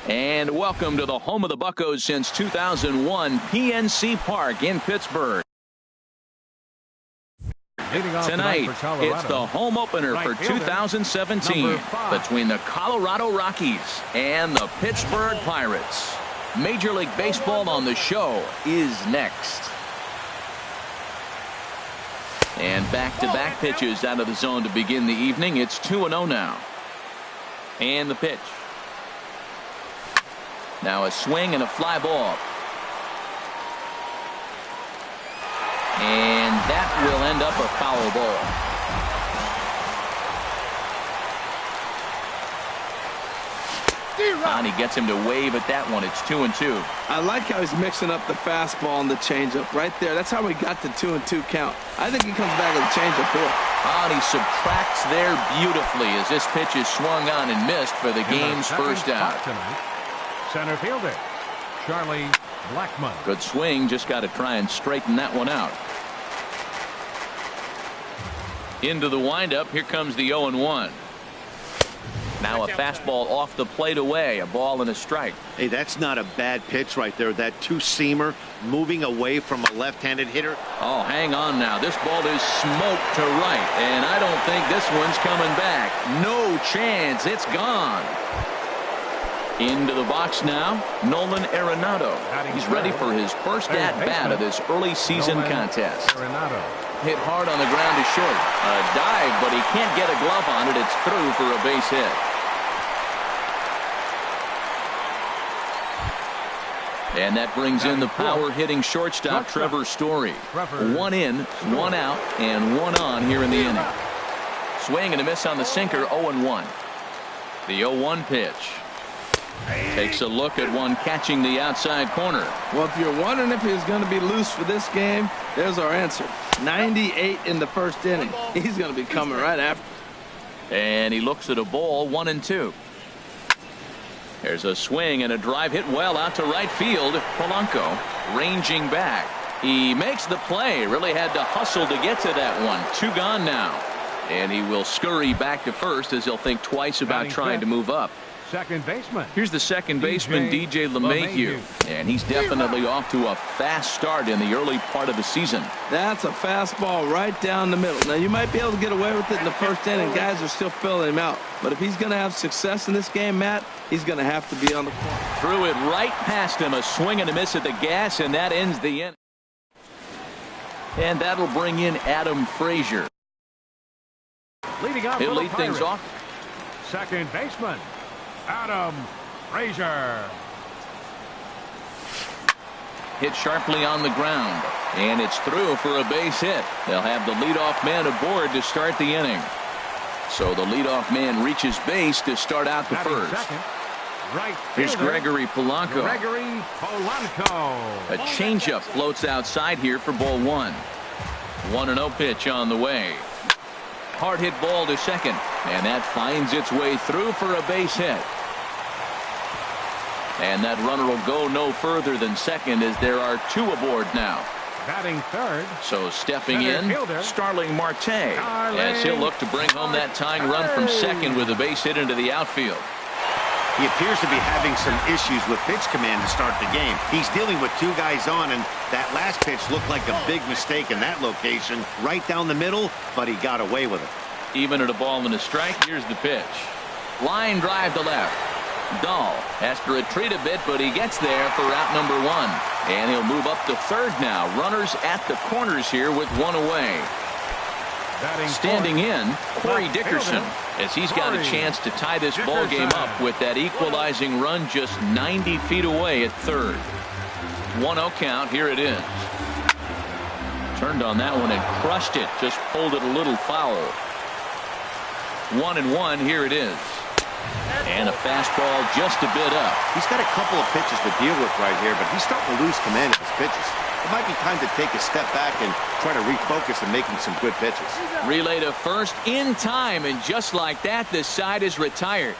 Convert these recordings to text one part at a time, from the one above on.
And welcome to the home of the Buccos since 2001, PNC Park in Pittsburgh. Tonight, it's the home opener for 2017 between the Colorado Rockies and the Pittsburgh Pirates. Major League Baseball on the show is next. And back-to-back pitches out of the zone to begin the evening. It's 2-0 now. And the pitch. Now a swing and a fly ball. And that will end up a foul ball. And he gets him to wave at that one. It's 2-2. I like how he's mixing up the fastball and the changeup right there. That's how we got the 2-2 count. I think he comes back with a changeup here. And he subtracts there beautifully as this pitch is swung on and missed for the game's first out. Center fielder Charlie Blackmon. Good swing, just got to try and straighten that one out. Into the windup, here comes the 0-1. Now a fastball off the plate away, a ball and a strike. Hey, that's not a bad pitch right there. That two-seamer moving away from a left-handed hitter. Oh, hang on now. This ball is smoked to right, and I don't think this one's coming back. No chance. It's gone. Into the box now, Nolan Arenado. He's ready for his first at-bat of this early season contest. Hit hard on the ground to short. A dive, but he can't get a glove on it. It's through for a base hit. And that brings in the power-hitting shortstop Trevor Story. One in, one out, and one on here in the inning. Swing and a miss on the sinker, 0-1. The 0-1 pitch. Takes a look at one catching the outside corner. Well, if you're wondering if he's going to be loose for this game, there's our answer. 98 in the first inning. He's going to be coming right after. And he looks at a ball, 1-2. There's a swing and a drive hit well out to right field. Polanco ranging back. He makes the play. Really had to hustle to get to that one. Two gone now. And he will scurry back to first as he'll think twice about trying to move up. Second baseman. Here's the second baseman, DJ LeMahieu. And he's definitely off to a fast start in the early part of the season. That's a fastball right down the middle. Now, you might be able to get away with it in the first inning. Guys are still filling him out. But if he's going to have success in this game, Matt, he's going to have to be on the corner. Threw it right past him. A swing and a miss at the gas, and that ends the inning. And that'll bring in Adam Frazier. He'll lead things off. Second baseman, Adam Frazier. Hit sharply on the ground, and it's through for a base hit. They'll have the leadoff man aboard to start the inning. So the leadoff man reaches base to start out the first. Here's Gregory Polanco. A changeup floats outside here for ball one. 1-0 pitch on the way. Hard hit ball to second, and that finds its way through for a base hit. And that runner will go no further than second as there are two aboard now. Batting third. So stepping in, Starling Marte, as he'll look to bring home that tying run from second with a base hit into the outfield. He appears to be having some issues with pitch command to start the game. He's dealing with two guys on, and that last pitch looked like a big mistake in that location. Right down the middle, but he got away with it. Even at a ball and a strike, here's the pitch. Line drive to left. Dahl has to retreat a bit, but he gets there for out number one. And he'll move up to third now. Runners at the corners here with one away. Standing in, Corey Dickerson, as he's got a chance to tie this ball game up with that equalizing run just 90 feet away at third. 1-0 count. Here it is. Turned on that one and crushed it. Just pulled it a little foul. 1-1. Here it is. And a fastball just a bit up. He's got a couple of pitches to deal with right here, but he's starting to lose command of his pitches. It might be time to take a step back and try to refocus and making some good pitches. Relay to first in time, and just like that, the side is retired.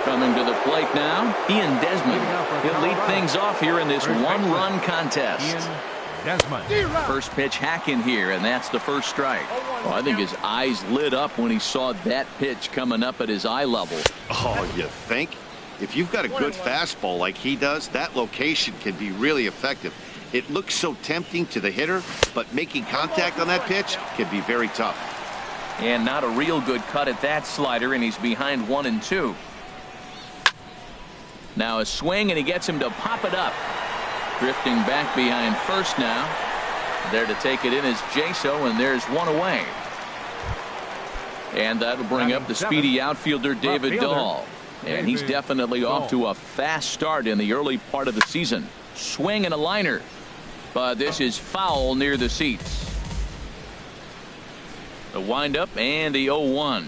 Coming to the plate now, Ian Desmond. He'll lead things off here in this one-run contest. Desmond. First pitch hacking here, and that's the first strike. Well, I think his eyes lit up when he saw that pitch coming up at his eye level. Oh, you think? If you've got a good fastball like he does, that location can be really effective. It looks so tempting to the hitter, but making contact on that pitch can be very tough. And not a real good cut at that slider, and he's behind 1-2. Now a swing, and he gets him to pop it up. Drifting back behind first now. There to take it in is Jaso, and there's one away. And that'll bring up the speedy outfielder David Dahl. And he's definitely off to a fast start in the early part of the season. Swing and a liner. But this is foul near the seats. The windup and the 0-1.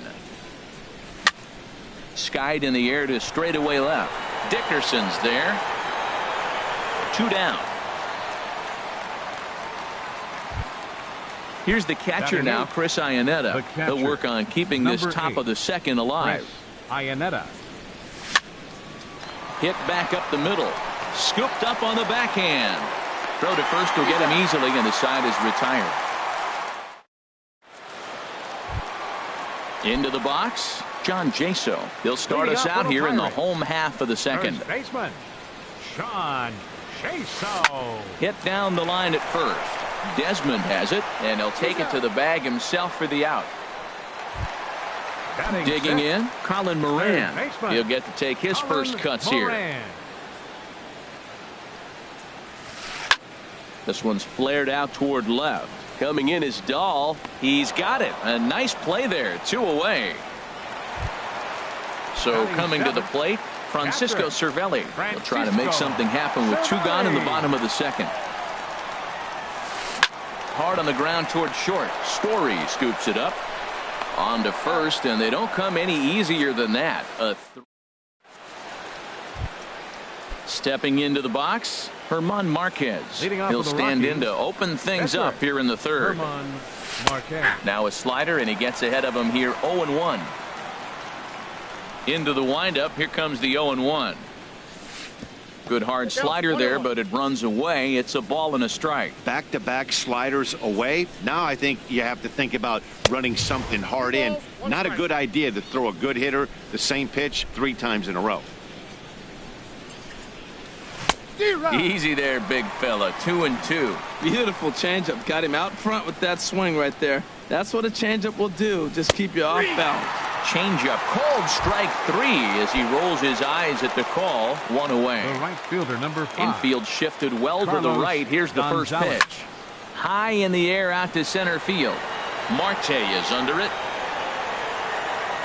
Skied in the air to straightaway left. Dickerson's there. 2 down. Here's the catcher now, Chris Iannetta. He'll work on keeping this top of the second alive. Iannetta. Hit back up the middle. Scooped up on the backhand. Throw to first will get him easily, and the side is retired. Into the box, John Jaso. He'll start us out here in the home half of the second. First baseman, John Jaso. Hit down the line at first. Desmond has it, and he'll take it to the bag himself for the out. Digging in, Colin Moran. He'll get to take his first cuts here. This one's flared out toward left. Coming in is Dahl. He's got it. A nice play there. 2 away. So coming to the plate, Francisco Cervelli will try to make something happen with 2 gone in the bottom of the second. Hard on the ground toward short. Story scoops it up. On to first, and they don't come any easier than that. Stepping into the box, Herman Marquez. He'll stand in to open things up here in the third. Now a slider, and he gets ahead of him here. 0-1. Into the windup. Here comes the 0-1. Good hard slider there, but it runs away. It's a ball and a strike. Back-to-back sliders away. Now I think you have to think about running something hard in. Not a good idea to throw a good hitter the same pitch 3 times in a row. Easy there, big fella. 2-2. Beautiful changeup. Got him out front with that swing right there. That's what a changeup will do. Just keep you off balance. Changeup. Called strike 3 as he rolls his eyes at the call. 1 away. The right fielder, number 5. Infield shifted well to the right. Here's the first pitch. High in the air out to center field. Marte is under it.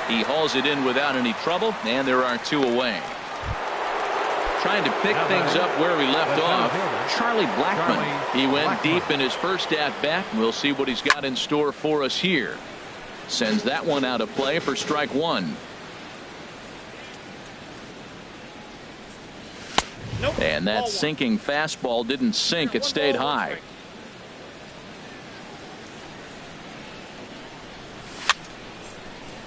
He hauls it in without any trouble, and there are 2 away. Trying to pick things up where we left off, Charlie Blackmon. He went deep in his first at-bat. We'll see what he's got in store for us here. Sends that one out of play for strike 1. And that sinking fastball didn't sink. It stayed high.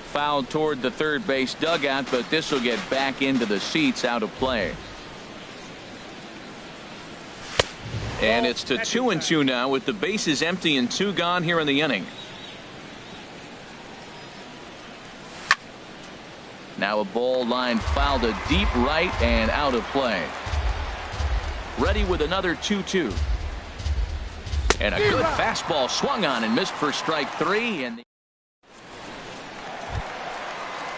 Fouled toward the third base dugout, but this will get back into the seats, out of play. And it's to 2-2 now with the bases empty and 2 gone here in the inning. Now a ball line fouled to deep right and out of play. Ready with another 2-2. And a good fastball swung on and missed for strike 3.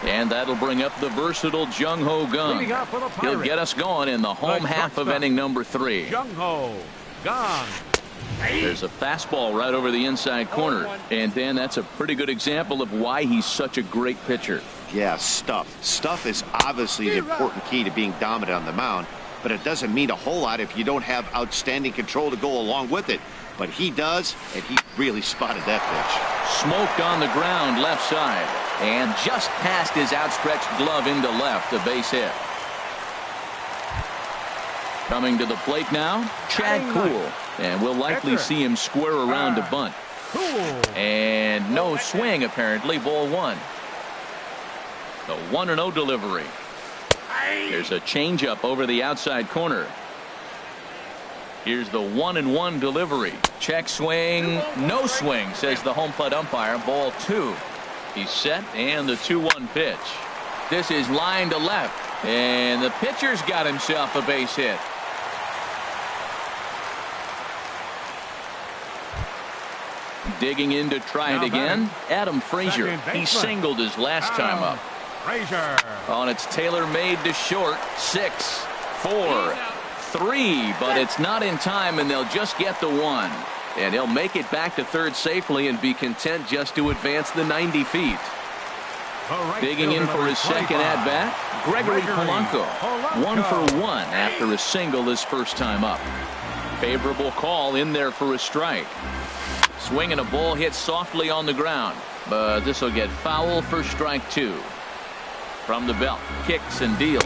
And that'll bring up the versatile Jung-Ho Kang. He'll get us going in the home half of inning number 3. Jung-Ho Kang. There's a fastball right over the inside corner. And Dan, that's a pretty good example of why he's such a great pitcher. Yeah, stuff. Stuff is obviously the important key to being dominant on the mound, but it doesn't mean a whole lot if you don't have outstanding control to go along with it. But he does, and he really spotted that pitch. Smoked on the ground left side, and just past his outstretched glove into left, a base hit. Coming to the plate now, Chad Kuhl, and we'll likely see him square around to bunt. And no swing apparently. Ball 1. The 1-0 delivery. There's a changeup over the outside corner. Here's the 1-1 delivery. Check swing. No swing, says the home plate umpire. Ball 2. He's set, and the 2-1 pitch. This is line to left, and the pitcher's got himself a base hit. Digging in to try it again. Adam Frazier. He singled his last time up. Frazier. On its tailor-made to short. 6, 4, 3, but it's not in time, and they'll just get the 1. And he'll make it back to third safely and be content just to advance the 90 feet. Digging in for his second at-bat, Gregory Polanco. 1 for 1 after a single his first time up. Favorable call in there for a strike. Swinging a ball hit softly on the ground, but this will get foul for strike 2. From the belt, kicks and deals.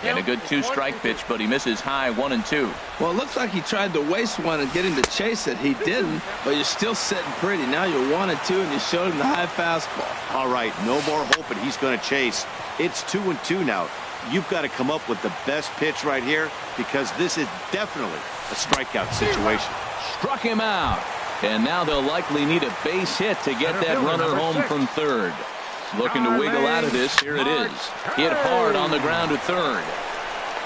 And a good 2-strike pitch, but he misses high 1 and 2. Well, it looks like he tried to waste one and get him to chase it. He didn't, but you're still sitting pretty. Now you're 1 and 2, and you showed him the high fastball. All right, no more hoping he's going to chase. It's 2 and 2 now. You've got to come up with the best pitch right here, because this is definitely a strikeout situation. Struck him out. And now they'll likely need a base hit to get that runner home from third. Looking to wiggle out of this. Here it is. Hit hard on the ground to third.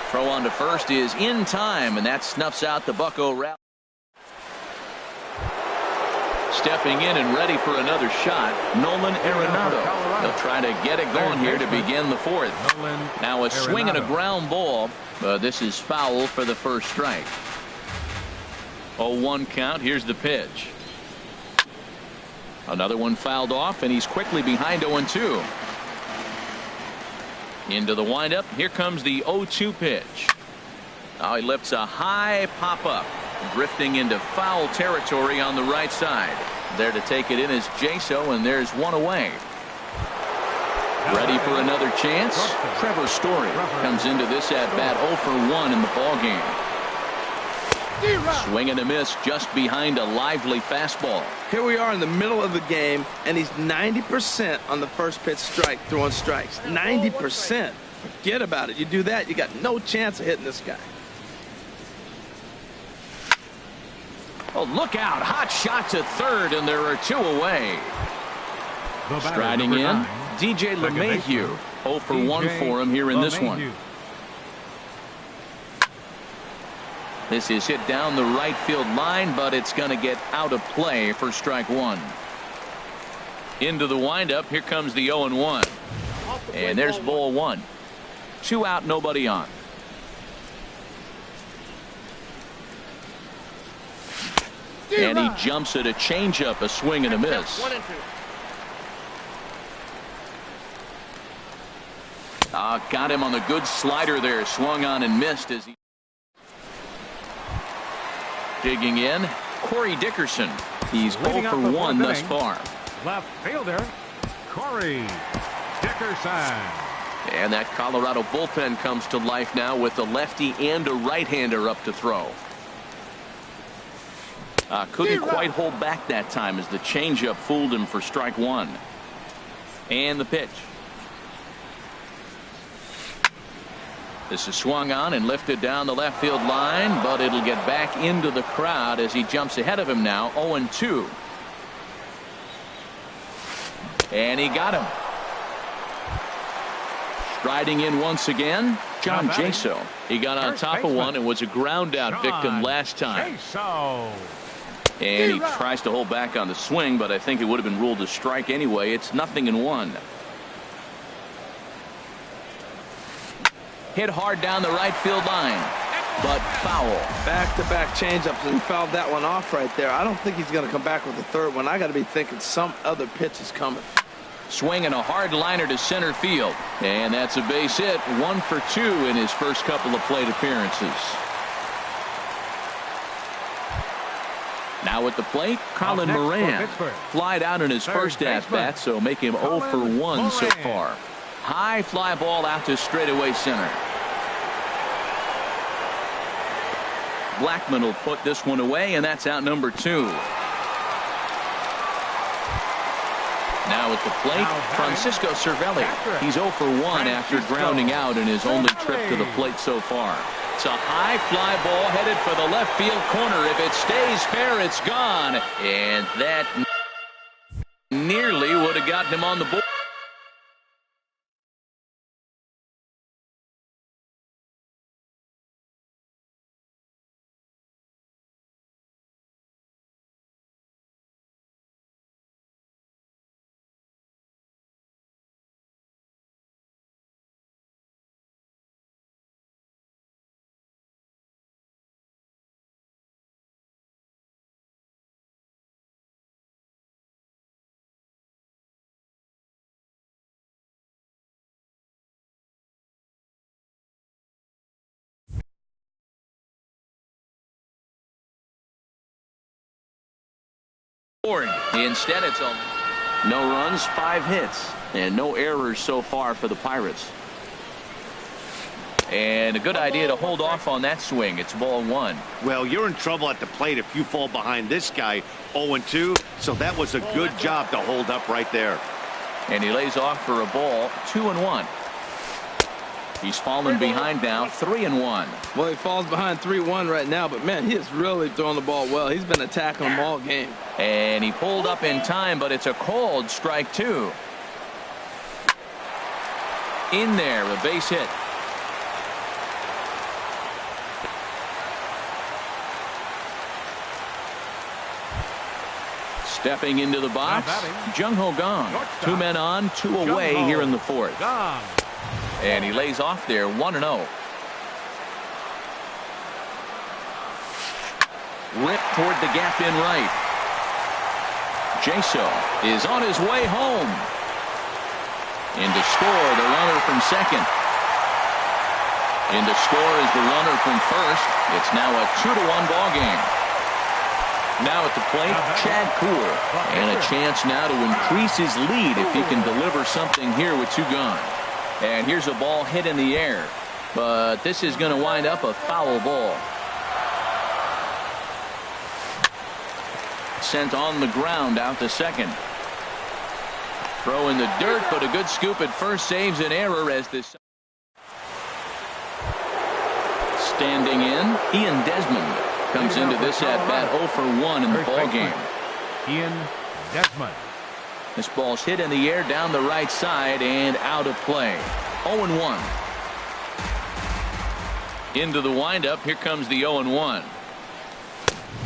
Throw on to first is in time, and that snuffs out the Bucco rally. Stepping in and ready for another shot, Nolan Arenado. They'll try to get it going here to begin the 4th. Now a swing and a ground ball, but this is foul for the first strike. 0-1 count. Here's the pitch. Another one fouled off, and he's quickly behind 0-2. Into the windup. Here comes the 0-2 pitch. Now he lifts a high pop-up, drifting into foul territory on the right side. There to take it in is Jaso, and there's one away. Ready for another chance. Trevor Story comes into this at-bat 0 for 1 in the ballgame. Swing and a miss just behind a lively fastball. Here we are in the middle of the game, and he's 90% on the first pitch strike, throwing strikes. 90%. Forget about it. You do that, you got no chance of hitting this guy. Oh, look out. Hot shot to third, and there are 2 away. Striding in, DJ LeMahieu. 0 for 1 for him here in this one. This is hit down the right field line, but it's going to get out of play for strike 1. Into the windup. Here comes the 0-1. And there's ball 1. 2 out, nobody on. And he jumps at a changeup, a swing and a miss. Got him on the good slider there. Swung on and missed as he. Digging in, Corey Dickerson. He's 0 for 1 thus far. Left fielder, Corey Dickerson. And that Colorado bullpen comes to life now with a lefty and a right-hander up to throw. Couldn't quite hold back that time as the changeup fooled him for strike 1. And the pitch. This is swung on and lifted down the left field line, but it'll get back into the crowd as he jumps ahead of him now. 0-2. And he got him. Striding in once again, John Jaso. He got on top of one and was a ground out victim last time. And he tries to hold back on the swing, but I think it would have been ruled a strike anyway. It's 0-1. Hit hard down the right field line, but foul. Back-to-back changeups, and he fouled that one off right there. I don't think he's going to come back with the third one. I got to be thinking some other pitch is coming. Swinging a hard liner to center field, and that's a base hit. 1 for 2 in his first couple of plate appearances. Now at the plate, Colin Moran. Flied out in his first at-bat, so make him 0 for 1 so far. High fly ball out to straightaway center. Blackman will put this one away, and that's out number 2. Now at the plate, Francisco Cervelli. He's 0 for 1 after grounding out in his only trip to the plate so far. It's a high fly ball headed for the left field corner. If it stays fair, it's gone. And that nearly would have gotten him on the board. Instead, it's no runs, 5 hits, and no errors so far for the Pirates. And a good idea to hold off on that swing. It's ball 1. Well, you're in trouble at the plate if you fall behind this guy 0-2, so that was a good job to hold up right there. And he lays off for a ball, 2-1. He's fallen behind now, 3-1. Well, he falls behind 3-1 right now, but man, he is really throwing the ball well. He's been attacking them all game. And he pulled up in time, but it's a called strike 2. In there, a base hit. Stepping into the box, Jung Ho Gong. 2 men on, 2 away here in the 4th. And he lays off there, 1-0. Ripped toward the gap in right. Jaso is on his way home. In to score, the runner from second. In to score is the runner from first. It's now a 2-1 ball game. Now at the plate, Chad Kuhl. And a chance now to increase his lead if he can deliver something here with 2 gone. And here's a ball hit in the air. But this is going to wind up a foul ball. Sent on the ground out to second. Throw in the dirt, but a good scoop at first saves an error as this. Standing in, Ian Desmond comes into this at bat 0 for 1 in the ball game. Ian Desmond. This ball's hit in the air down the right side and out of play. 0-1. Into the windup. Here comes the 0-1.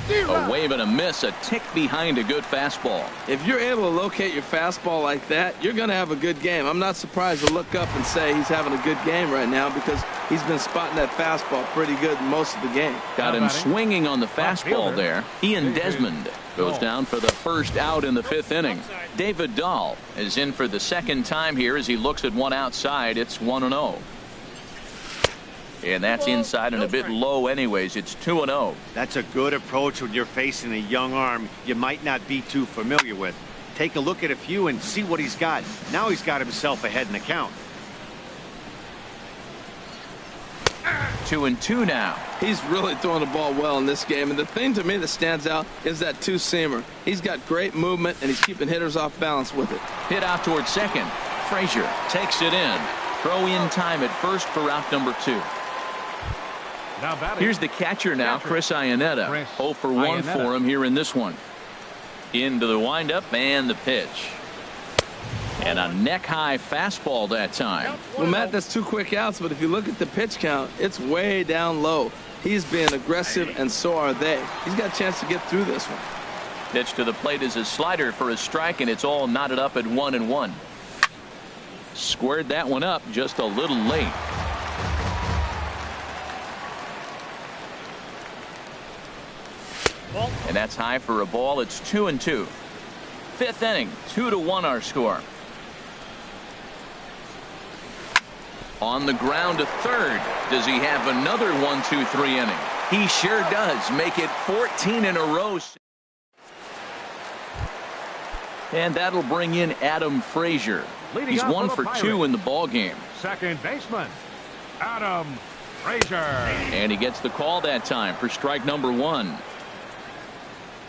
A wave and a miss, a tick behind a good fastball. If you're able to locate your fastball like that, you're going to have a good game. I'm not surprised to look up and say he's having a good game right now because he's been spotting that fastball pretty good most of the game. Got him swinging on the fastball there. Ian Desmond goes down for the first out in the 5th inning. David Dahl is in for the second time here as he looks at one outside. It's 1-0. And that's inside and a bit low anyways. It's 2-0. That's a good approach when you're facing a young arm you might not be too familiar with. Take a look at a few and see what he's got. Now he's got himself ahead in the count. 2-2 now. He's really throwing the ball well in this game. And the thing to me that stands out is that 2-seamer. He's got great movement and he's keeping hitters off balance with it. Hit out towards second. Frazier takes it in. Throw in time at first for out number 2. Here's the catcher now, Chris Iannetta. 0 for 1 for him here in this one. Into the windup and the pitch. And a neck-high fastball that time. Well, Matt, that's 2 quick outs, but if you look at the pitch count, it's way down low. He's being aggressive, and so are they. He's got a chance to get through this one. Pitch to the plate is a slider for a strike, and it's all knotted up at 1-1. Squared that one up just a little late. And that's high for a ball. It's 2-2. 5th inning, 2-1 our score. On the ground to third. Does he have another 1-2-3 inning? He sure does. Make it 14 in a row. And that'll bring in Adam Frazier. He's 1 for 2 in the ball game. Second baseman, Adam Frazier. And he gets the call that time for strike number 1.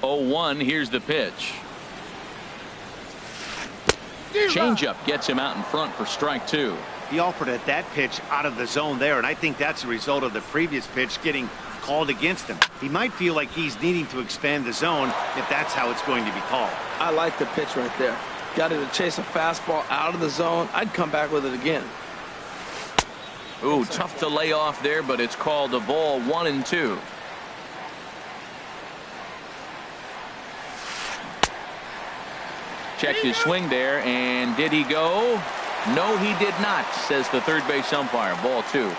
0-1. Here's the pitch. Changeup gets him out in front for strike 2. He offered at that pitch out of the zone there, and I think that's a result of the previous pitch getting called against him. He might feel like he's needing to expand the zone if that's how it's going to be called. I like the pitch right there. Got him to chase a fastball out of the zone. I'd come back with it again. Ooh, tough to lay off there, but it's called a ball 1-2. Checked his swing there, and did he go? No, he did not, says the third base umpire. Ball 2.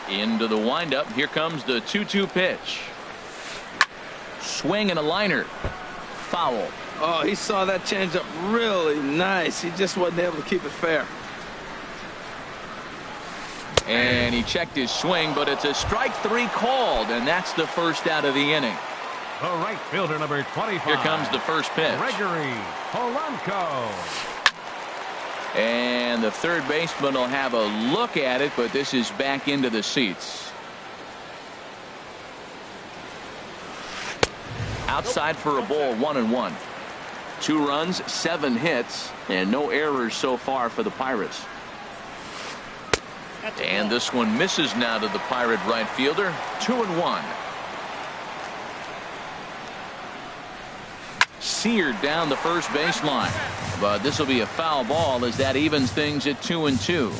Into the windup. Here comes the 2-2 pitch. Swing and a liner. Foul. Oh, he saw that changeup really nice. He just wasn't able to keep it fair. And he checked his swing, but it's a strike 3 called, and that's the first out of the inning. The right fielder, number 25. Here comes the first pitch. Gregory Polanco. And the third baseman will have a look at it, but this is back into the seats. Outside for a ball, 1-1. 2 runs, 7 hits, and no errors so far for the Pirates. And this one misses now to the Pirate right fielder. 2-1. Seared down the first baseline, but this will be a foul ball as that evens things at 2-2.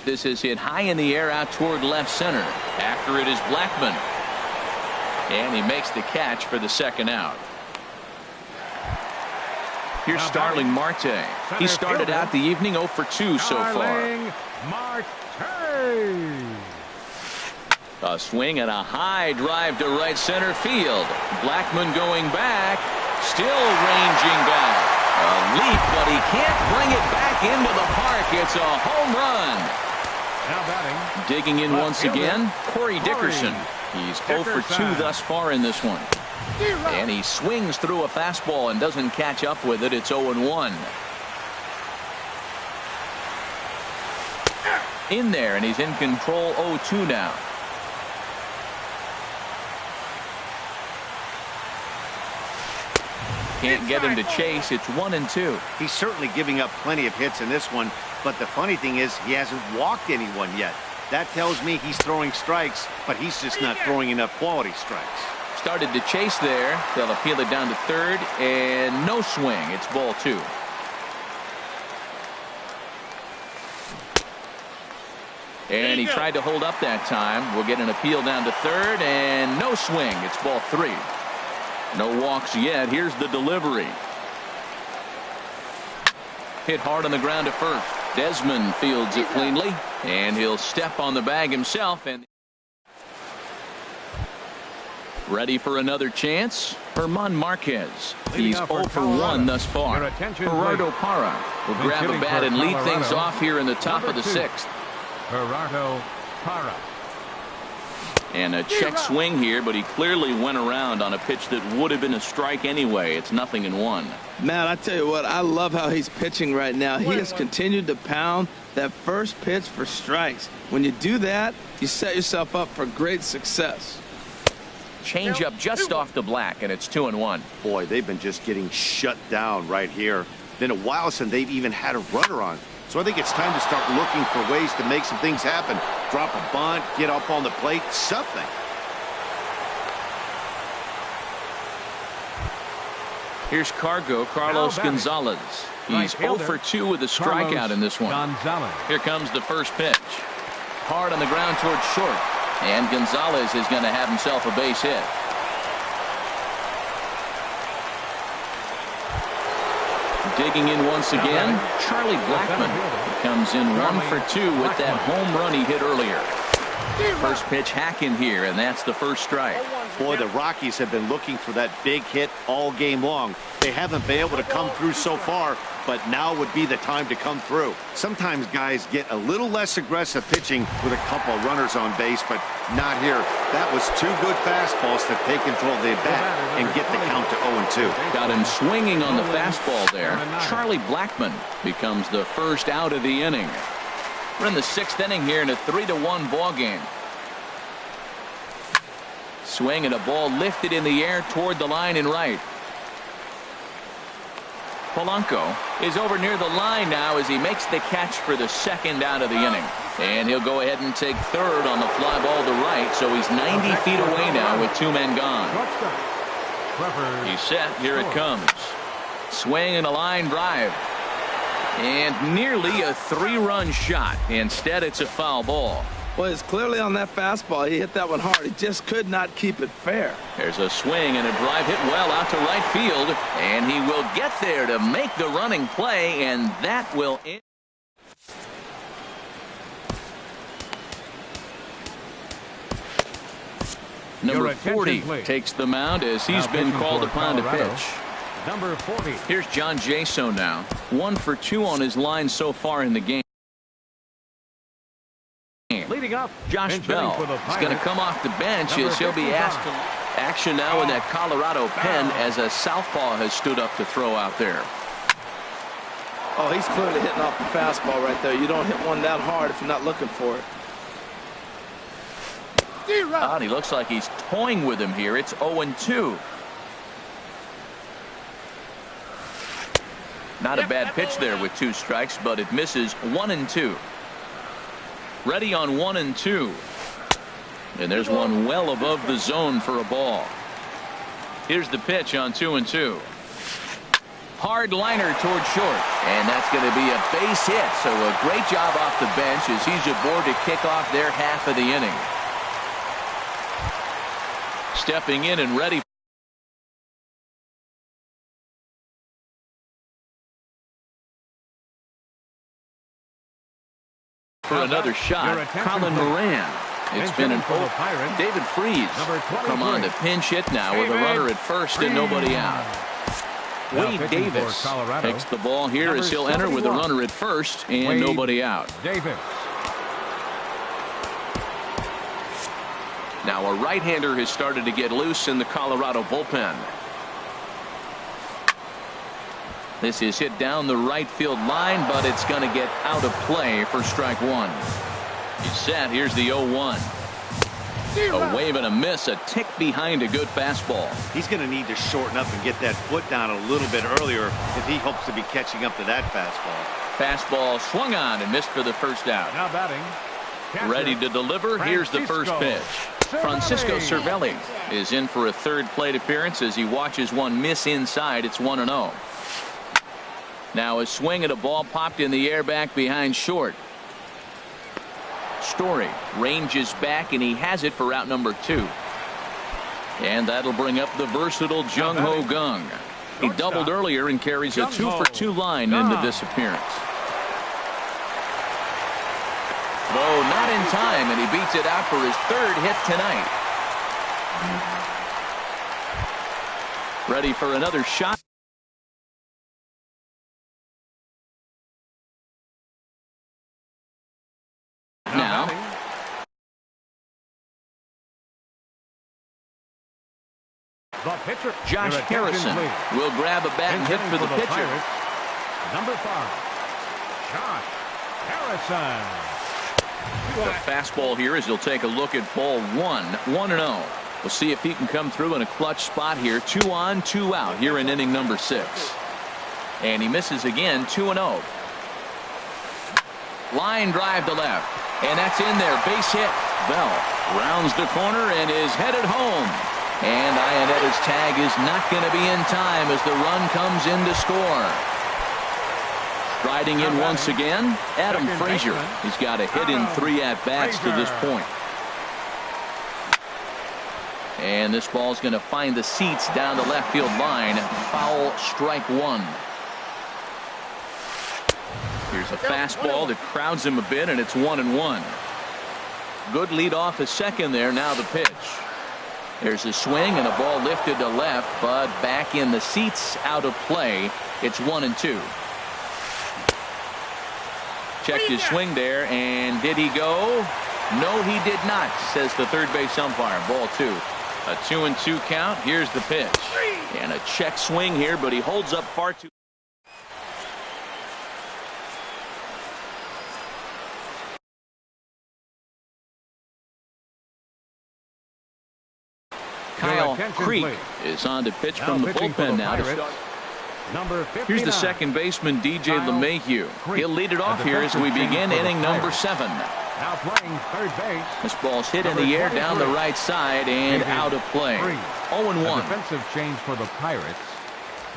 This is hit high in the air out toward left center. After it is Blackmon, and he makes the catch for the second out. Here's Starling Marte. He started out the evening 0 for 2 so far. Starling Marte. A swing and a high drive to right center field. Blackmon going back, still ranging back. A leap, but he can't bring it back into the park. It's a home run. Now batting. Digging in once again, Corey Dickerson. He's 0 for 2 thus far in this one. And he swings through a fastball and doesn't catch up with it. It's 0-1. In there, and he's in control. 0-2 now. Can't get him to chase. It's 1-2. He's certainly giving up plenty of hits in this one, but the funny thing is he hasn't walked anyone yet. That tells me he's throwing strikes, but he's just not throwing enough quality strikes. Started to chase there. They'll appeal it down to third, and no swing. It's ball 2. And he tried to hold up that time. We'll get an appeal down to third, and no swing. It's ball 3. No walks yet. Here's the delivery. Hit hard on the ground to first. Desmond fields it cleanly, and he'll step on the bag himself. And ready for another chance. Herman Marquez. He's 0 for 1 thus far. Gerardo Parra will grab a bat and lead things off here in the top of the 6th. Gerardo Parra. And a check swing here, but he clearly went around on a pitch that would have been a strike anyway. It's 0-1. Man, I tell you what, I love how he's pitching right now. He has continued to pound that first pitch for strikes. When you do that, you set yourself up for great success. Change up just off the black, and it's 2-1. Boy, they've been just getting shut down right here. Been a while since they've even had a runner on. So I think it's time to start looking for ways to make some things happen. Drop a bunt, get up on the plate, something. Here's Carlos Gonzalez. He's 0 for 2 with a strikeout in this one. Here comes the first pitch. Hard on the ground towards short. And Gonzalez is going to have himself a base hit. Digging in once again, Charlie Blackmon. He comes in 1 for 2 with that home run he hit earlier. First pitch hack in here, and that's the first strike. Boy, the Rockies have been looking for that big hit all game long. They haven't been able to come through so far, but now would be the time to come through. Sometimes guys get a little less aggressive pitching with a couple of runners on base, but not here. That was 2 good fastballs to take control of the bat and get the count to 0-2. Got him swinging on the fastball there. Charlie Blackmon becomes the first out of the inning. We're in the 6th inning here in a 3-1 ball game. Swing and a ball lifted in the air toward the line and right. Polanco is over near the line now as he makes the catch for the second out of the inning. And he'll go ahead and take third on the fly ball to right, so he's 90 feet away now with 2 men gone. He's set. Here it comes. Swing and a line drive. And nearly a 3-run shot. Instead, it's a foul ball. Well, it's clearly on that fastball. He hit that one hard. He just could not keep it fair. There's a swing and a drive hit well out to right field. And he will get there to make the running play, and that will end. Number 40 takes the mound as he's been called upon to pitch. Number 40. Here's John Jaso now. 1 for 2 on his line so far in the game. Leading up, Josh Bell is going to come off the bench as he'll be asked to action now in that Colorado pen as a southpaw has stood up to throw out there. Oh, he's clearly hitting off the fastball right there. You don't hit one that hard if you're not looking for it. And he looks like he's toying with him here. It's 0-2. Not a bad pitch there with 2 strikes, but it misses. 1-2. Ready on 1-2. And there's one well above the zone for a ball. Here's the pitch on 2-2. Hard liner toward short. And that's going to be a base hit. So a great job off the bench as he's aboard to kick off their half of the inning. Stepping in and ready for another shot. Colin Moran. It's been an open. David Freese come on to pinch hit now with a runner at first and nobody out. Wade Davis takes the ball here as he'll enter with a runner at first and nobody out. Now a right-hander has started to get loose in the Colorado bullpen. This is hit down the right field line, but it's going to get out of play for strike 1. He's set. Here's the 0-1. A wave and a miss, a tick behind a good fastball. He's going to need to shorten up and get that foot down a little bit earlier if he hopes to be catching up to that fastball. Fastball swung on and missed for the first out. Now batting. Ready to deliver. Here's the first pitch. Francisco Cervelli is in for a third plate appearance as he watches one miss inside. It's 1-0. Now a swing at a ball popped in the air back behind short. Story ranges back and he has it for out number 2. And that'll bring up the versatile Jung Ho Kang. He doubled earlier and carries a 2-for-2 line into this appearance. Though not in time, and he beats it out for his 3rd hit tonight. Ready for another shot. Now the pitcher, Josh Harrison will grab a bat and hit for the pitcher. Number 5, Josh Harrison. The fastball here as he'll take a look at ball 1. 1-0. We'll see if he can come through in a clutch spot here. 2 on, 2 out here in inning number 6. And he misses again. 2-0. Line drive to left. And that's in there. Base hit. Bell rounds the corner and is headed home. And Ionetta's tag is not going to be in time as the run comes in to score. Riding in once again, Adam Frazier. He's got a hit in 3 at-bats to this point. And this ball's going to find the seats down the left field line. Foul, strike 1. Here's a fastball that crowds him a bit, and it's 1-1. Good lead off a second there. Now the pitch. There's a swing and a ball lifted to left, but back in the seats, out of play. It's 1-2. Checked his swing there, and did he go? No, he did not, says the third base umpire. Ball 2. A 2-2 count. Here's the pitch. And a check swing here, but he holds up far too. Kyle Creek is on to pitch from the bullpen now to start. Number 59. Here's the second baseman, DJ LeMahieu. He'll lead it off here as we begin inning number 7. Now playing third base. This ball's hit in the air down the right side and out of play. 0-1. Defensive change for the Pirates.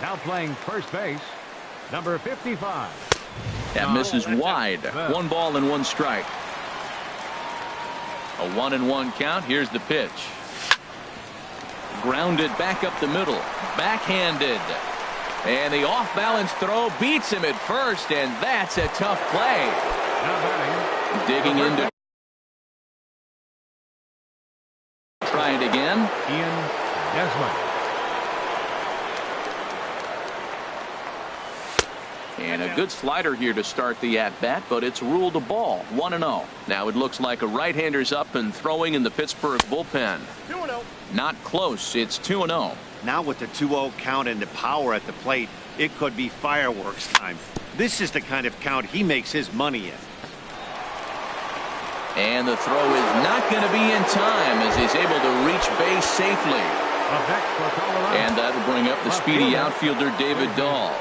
Now playing first base. Number 55. That misses wide. 1 ball and 1 strike. A 1-1 count. Here's the pitch. Grounded back up the middle. Backhanded. And the off-balance throw beats him at first, and that's a tough play. Now batting. Digging into. Try it again. Ian Desmond. And a good slider here to start the at-bat, but it's ruled a ball. 1-0. Now it looks like a right-hander's up and throwing in the Pittsburgh bullpen. 2-0. Not close. It's 2-0. Now with the 2-0 count and the power at the plate, it could be fireworks time. This is the kind of count he makes his money in. And the throw is not going to be in time as he's able to reach base safely. And that'll bring up the speedy outfielder David Dahl.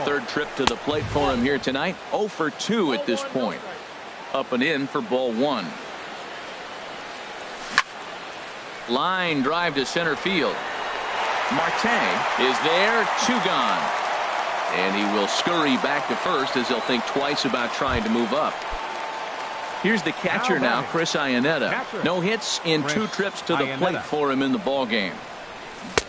Third trip to the plate for him here tonight. 0 for 2 at this point. Up and in for ball 1. Line drive to center field. Marte is there, 2 gone. And he will scurry back to first as he'll think twice about trying to move up. Here's the catcher now, Chris Iannetta. No hits in 2 trips to the plate for him in the ball game.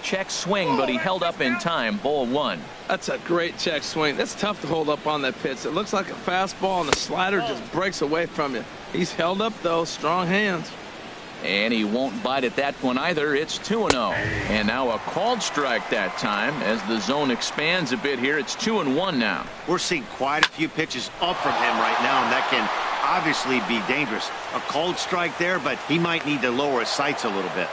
Check swing, but he held up in time. Ball 1. That's a great check swing. That's tough to hold up on that pitch. It looks like a fastball, and the slider just breaks away from you. He's held up, though. Strong hands. And he won't bite at that one either. It's 2-0. And now a called strike that time as the zone expands a bit here. It's 2-1 now. We're seeing quite a few pitches up from him right now, and that can obviously be dangerous. A called strike there, but he might need to lower his sights a little bit.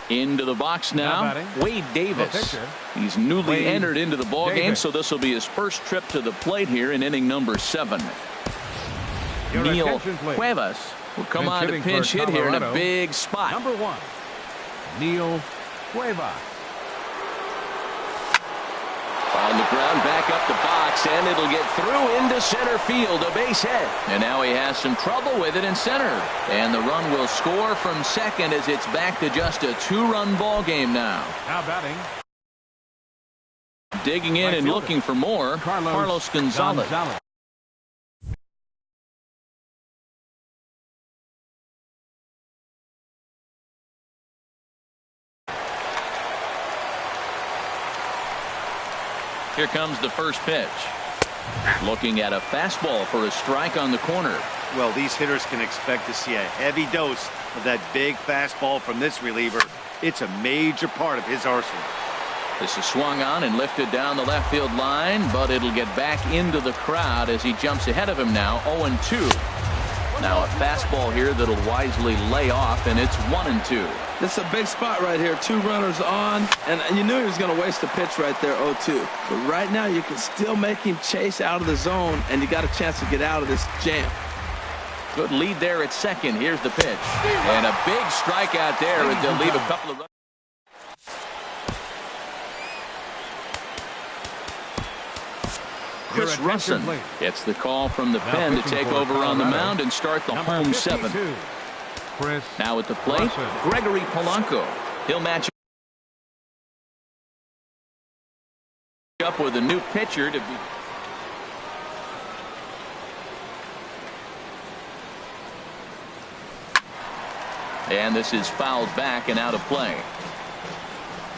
Into the box now, Wade Davis. He's newly entered into the ball game, so this will be his first trip to the plate here in inning number 7. Neil Cuevas will come on to pinch hit here in a big spot. Number 1, Neil Cuevas. On the ground, back up the box, and it'll get through into center field, a base hit. And now he has some trouble with it in center. And the run will score from second as it's back to just a 2-run ball game now. Now batting. Digging in and looking for more, Carlos Gonzalez. Here comes the first pitch. Looking at a fastball for a strike on the corner. Well, these hitters can expect to see a heavy dose of that big fastball from this reliever. It's a major part of his arsenal. This is swung on and lifted down the left field line, but it'll get back into the crowd as he jumps ahead of him now. 0-2. Now a fastball here that'll wisely lay off, and it's 1-2. This is a big spot right here. 2 runners on, and you knew he was going to waste a pitch right there, 0-2. But right now you can still make him chase out of the zone, and you got a chance to get out of this jam. Good lead there at second. Here's the pitch. And a big strikeout there, and they'll leave a couple of runs. Chris Russin gets the call from the pen to take over on the mound and start the home 7. Now at the plate, Gregory Polanco. He'll match up with a new pitcher to be. And this is fouled back and out of play.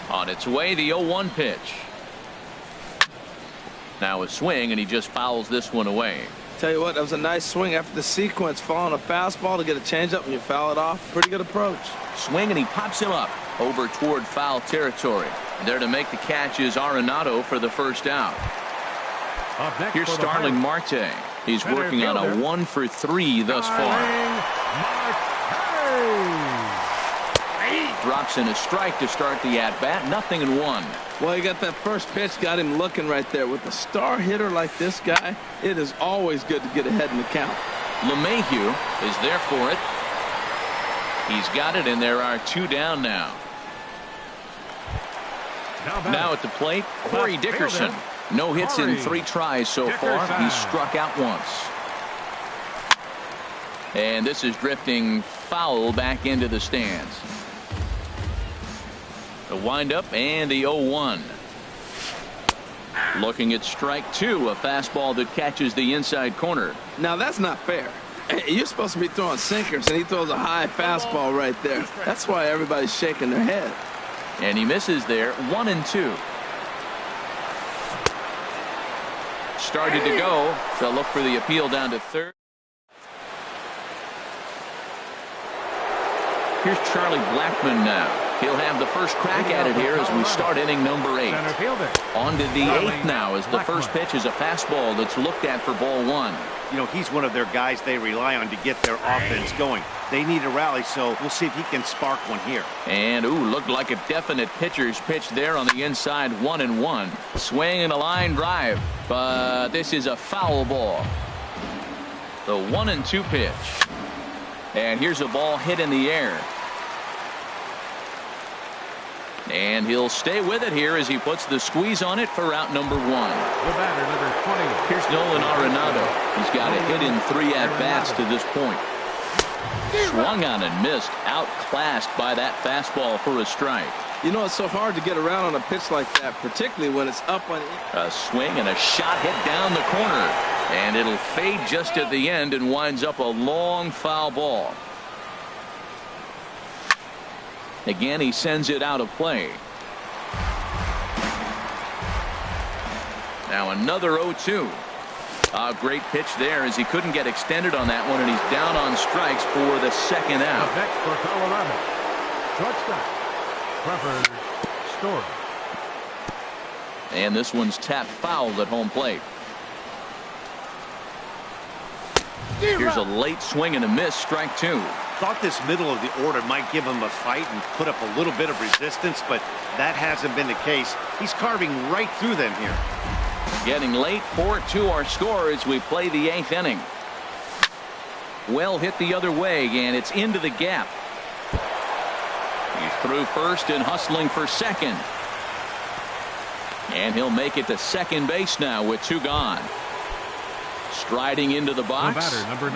On its way, the 0-1 pitch. Now a swing, and he just fouls this one away. Tell you what, that was a nice swing after the sequence, following a fastball to get a changeup, and you foul it off. Pretty good approach. Swing, and he pops him up over toward foul territory. There to make the catch is Arenado for the first out. Here's Starling Marte. He's working on a 1 for 3 thus far. Drops in a strike to start the at-bat. 0-1. Well, he got that first pitch, got him looking right there. With a star hitter like this guy, it is always good to get ahead in the count. LeMahieu is there for it. He's got it, and there are 2 down now. Now at the plate, Corey Dickerson. No hits in 3 tries so far. He's struck out once. And this is drifting foul back into the stands. The windup and the 0-1. Looking at strike 2, a fastball that catches the inside corner. Now that's not fair. You're supposed to be throwing sinkers, and he throws a high fastball right there. That's why everybody's shaking their head. And he misses there, 1-2. Started to go. They'll look for the appeal down to third. Here's Charlie Blackmon now. He'll have the first crack at it here as we start inning number 8. On to the 8th now as the first pitch is a fastball that's looked at for ball 1. You know, he's one of their guys they rely on to get their offense going. They need a rally, so we'll see if he can spark one here. And, looked like a definite pitcher's pitch there on the inside, 1-1. Swing and a line drive, but this is a foul ball. The 1-2 pitch. And here's a ball hit in the air. And he'll stay with it here as he puts the squeeze on it for out number 1. The batter, number 20. Here's Nolan Arenado. He's got a hit in 3 at-bats to this point. Swung on and missed. Outclassed by that fastball for a strike. You know, it's so hard to get around on a pitch like that, particularly when it's up on. A swing and a shot hit down the corner. And it'll fade just at the end and winds up a long foul ball. Again, he sends it out of play. Now another 0-2. A great pitch there as he couldn't get extended on that one, and he's down on strikes for the second out. Up next for Colorado, shortstop, Trevor Story. And this one's tapped foul at home plate. Here's a late swing and a miss, strike 2. Thought this middle of the order might give him a fight and put up a little bit of resistance, but that hasn't been the case. He's carving right through them here. Getting late, 4-2 our score as we play the 8th inning. Well hit the other way, and it's into the gap. He's through first and hustling for second. And he'll make it to second base now with 2 gone. Striding into the box,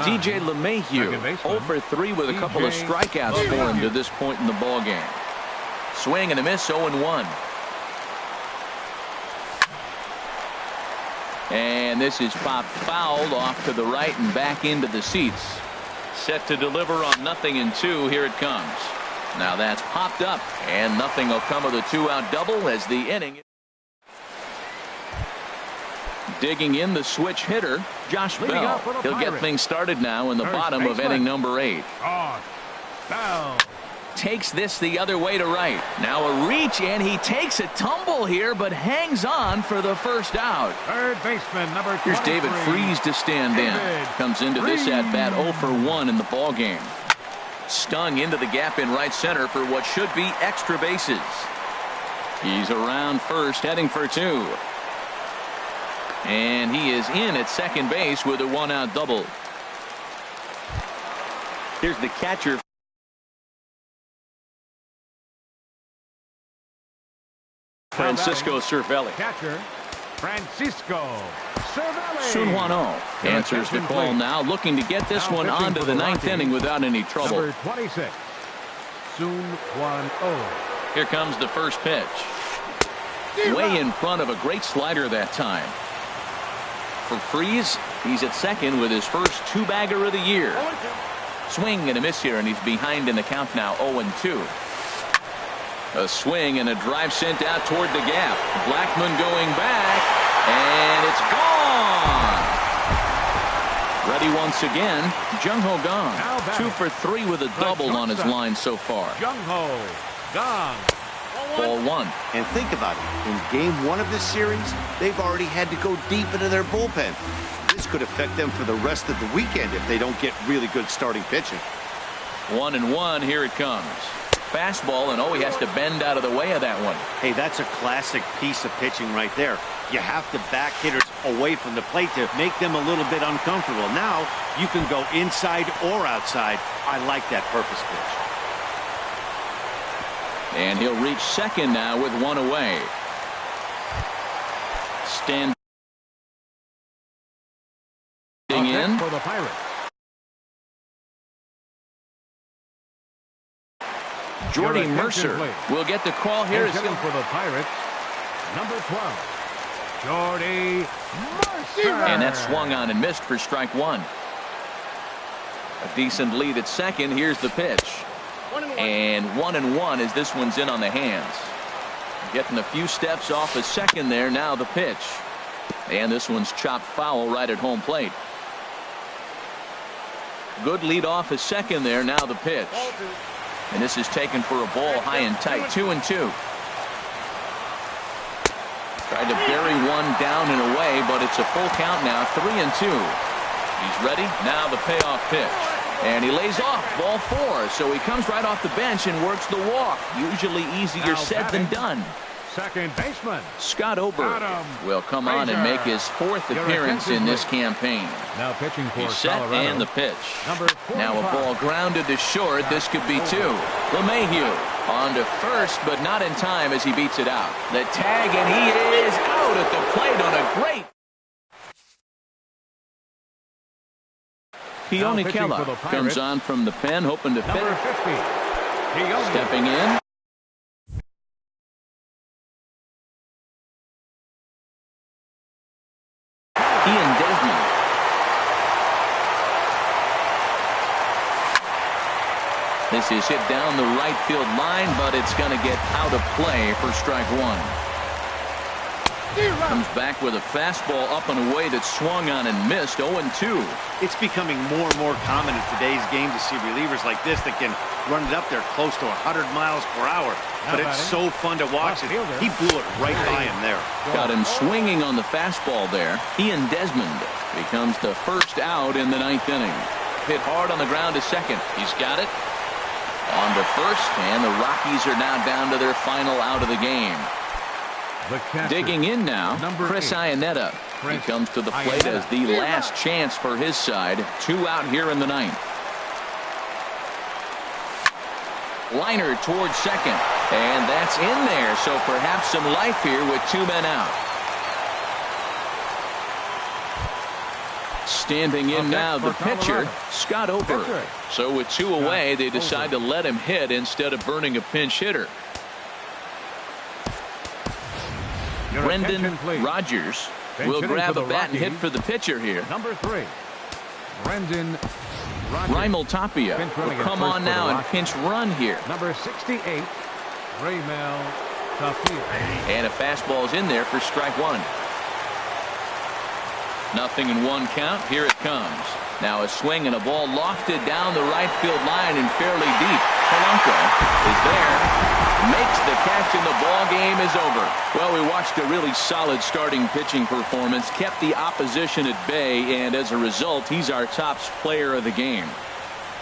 DJ LeMahieu, 0 for 3 with a couple of strikeouts for him to this point in the ballgame. Swing and a miss, 0-1. And this is popped fouled off to the right and back into the seats. Set to deliver on 0-2. Here it comes. Now that's popped up, and nothing will come of the 2-out double as the inning. Digging in the switch hitter, Josh Bell. He'll get things started now in the bottom of inning number 8. Bell takes this the other way to right. Now a reach, and he takes a tumble here, but hangs on for the first out. Third baseman, number 23. Here's David Freese to stand in. Comes into this at bat 0 for 1 in the ball game. Stung into the gap in right center for what should be extra bases. He's around first, heading for 2. And he is in at second base with a 1-out double. Here's the catcher. Francisco Cervelli. Catcher, Francisco Cervelli. Sun Hwan-Oh answers the call now, looking to get this one onto the 9th inning without any trouble. Number 26, Sun Hwan-Oh. Here comes the first pitch. Way in front of a great slider that time. For Freese, he's at second with his first 2-bagger of the year. Swing and a miss here, and he's behind in the count now, 0-2. A swing and a drive sent out toward the gap. Blackmon going back, and it's gone. Ready once again, Jung-Ho Kang. 2 for 3 with a double on his line so far. Jung-Ho Kang. Ball 1. And think about it. In game 1 of this series, they've already had to go deep into their bullpen. This could affect them for the rest of the weekend if they don't get really good starting pitching. 1-1. Here it comes. Fastball, and he has to bend out of the way of that one. Hey, that's a classic piece of pitching right there. You have to back hitters away from the plate to make them a little bit uncomfortable. Now you can go inside or outside. I like that purpose pitch. And he'll reach second now with 1 away. Standing in for the Pirates. Jordy Mercer will get the call here. Hitting for the Pirates, number 12, Jordy Mercer. And that swung on and missed for strike one. A decent lead at second. Here's the pitch. And 1-1 as this one's in on the hands. Getting a few steps off a second there. Now the pitch. And this one's chopped foul right at home plate. Good lead off a second there. Now the pitch. And this is taken for a ball high and tight. 2-2. Tried to bury one down and away, but it's a full count now. 3-2. He's ready. Now the payoff pitch. And he lays off. Ball 4. So he comes right off the bench and works the walk. Usually easier said than done. Second baseman Scott Ober will come on and make his 4th appearance in this campaign. Now pitching for He's set Colorado. and the pitch. Now a ball grounded to short. This could be 2. LeMahieu on to first, but not in time as he beats it out. The tag, and he is out at the plate on a great. Keone Kela comes on from the pen, hoping to Number fit. 50. Stepping in. Ian Desmond. This is hit down the right field line, but it's going to get out of play for strike one. Comes back with a fastball up and away that swung on and missed. 0-2. It's becoming more and more common in today's game to see relievers like this that can run it up there close to 100 miles per hour. But it's so fun to watch it. He blew it right by him there. Got him swinging on the fastball there. Ian Desmond becomes the first out in the 9th inning. Hit hard on the ground to second. He's got it. On to first, and the Rockies are now down to their final out of the game. Digging in now, Chris Iannetta. He comes to the plate as the last chance for his side. 2 out here in the 9th. Liner towards second, and that's in there, so perhaps some life here with 2 men out. Standing in now, the pitcher, Scott Ober. So with 2 away, they decide to let him hit instead of burning a pinch hitter. Brendan Rodgers will grab a bat and hit for the pitcher here. Number 3, Brendan Rodgers. Raimel Tapia will come on now and pinch run here. Number 68, Raimel Tapia. And a fastball is in there for strike one. 0-1 count. Here it comes. Now a swing and a ball lofted down the right field line and fairly deep. Polanco is there. Makes the catch, and the ball game is over. Well, we watched a really solid starting pitching performance, kept the opposition at bay, and as a result, he's our top player of the game.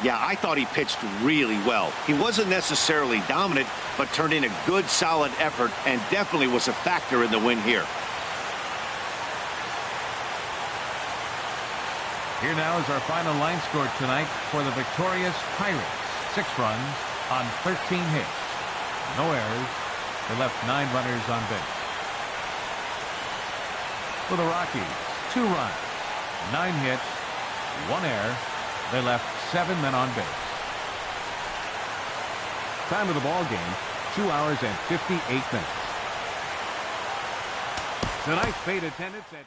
Yeah, I thought he pitched really well. He wasn't necessarily dominant, but turned in a good, solid effort and definitely was a factor in the win here. Here now is our final line score tonight for the victorious Pirates. 6 runs on 13 hits. No errors. They left 9 runners on base. For the Rockies, 2 runs, 9 hits, 1 error. They left 7 men on base. Time of the ball game, 2 hours and 58 minutes. Tonight's paid attendance at